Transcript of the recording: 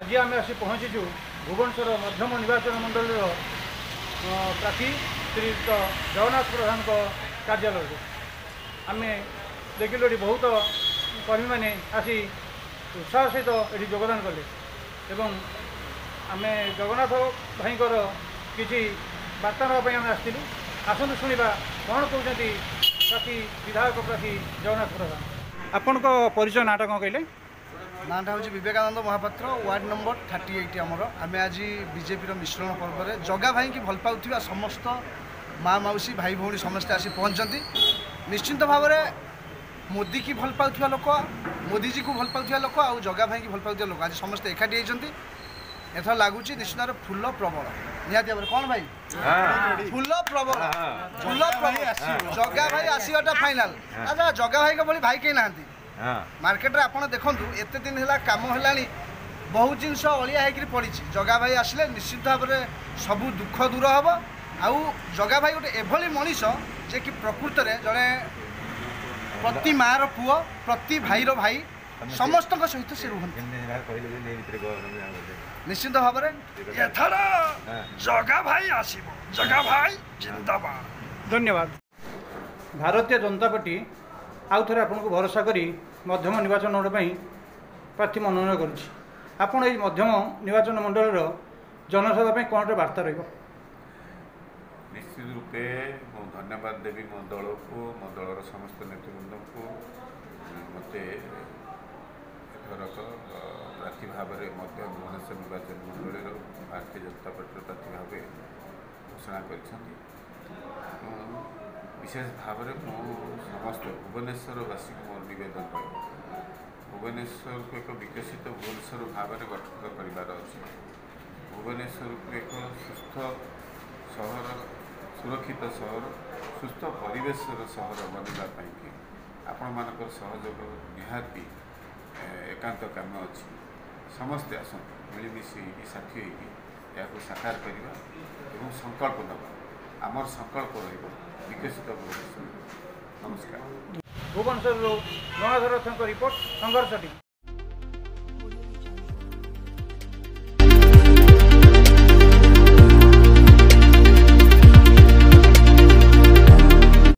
आज आम आसी पहुँचीचु भुवनेश्वर मध्यम निर्वाचन मंडल प्रार्थी श्रीयुक्त जगन्नाथ प्रधान कार्यालय आम देखिलु ये बहुत कर्मी मैंने आसी उत्साह सहित ये योगदान कले एवं आम जगन्नाथ भाई किसी वार्ता नापी आम आसलु आसतु शुणा कौन कहते प्रार्थी विधायक प्रार्थी जगन्नाथ प्रधान आपण परिचय नाटा कौन कहले नाटा हूँ विवेकानंद महापात्र वार्ड नंबर 38 आमर आम आज बीजेपी मिश्रण पर्व में जगा भाई की भल पाउथिबा समस्त माँ मौसी भाई भौणी समस्ते आसी पहुँचती निश्चिंत भाव में मोदी की भल पाउथिबा लोक मोदी जी को भल पाउथिबा लोक आउ जगा भाई की भल पाउथिबा लोक आज समस्ते एकाठी होती एथर लगुच निश्चित भाव फुल प्रबल निहाती भाव कौन भाई फुल प्रबल फुल प्रबल जगा भाई आसवाटा फाइनाल अच्छा जगा भाई भाई भाई कहीं ना मार्केट रे आपन देखंतु एते दिन है काम है बहुत जिनस अलिया होकर पड़ी जगा भाई आसिले निश्चित भाव में सबू दुख दूर हम आउ जगा भाई गोटे एभली मनीष जे कि प्रकृत में जड़े प्रति माँ पुओ प्रति भाईर भाई समस्त सहित से रुहନ୍ତି निश्चित भाव में एथर जगा भाई आसीबो जगा भाई जिंदाबाद। धन्यवाद। भारतीय जनता पार्टी आउ थे आपन को भरोसा करी मध्यम निर्वाचन मंडल प्रार्थी मनोनयन करुच्ची आपण ये मध्यम निर्वाचन मंडल जनसभा कौन वार्ता रही निश्चित रूपे मु धन्यवाद देवी मो दल को मो दलर समस्त नेतृवृंद को मत एथरक प्रार्थी भाव में भुवनेश्वर निर्वाचन मंडल भारतीय जनता पार्टी प्रार्थी भाव घोषणा कर विशेष भाव में समस्त भुवनेश्वरवासी को मोर नवेदन रहा भुवनेश्वर को एक विकसित भुवनेश्वर भाव में गठन कर भुवनेश्वर को एक सुस्थ सहर सुरक्षित सहर सुस्थ परिवेश सहर बनवाई कि आपण मान सहयोग निहाती एकांत काम अच्छी समस्ते आसत मिलमिशी साथी होकर साकार करवा और संकल्प नवा आमर संकल्प विकसित भुवनेश्वर। नमस्कार। भुवनेश्वर गणाधर रिपोर्ट संघर्ष टी।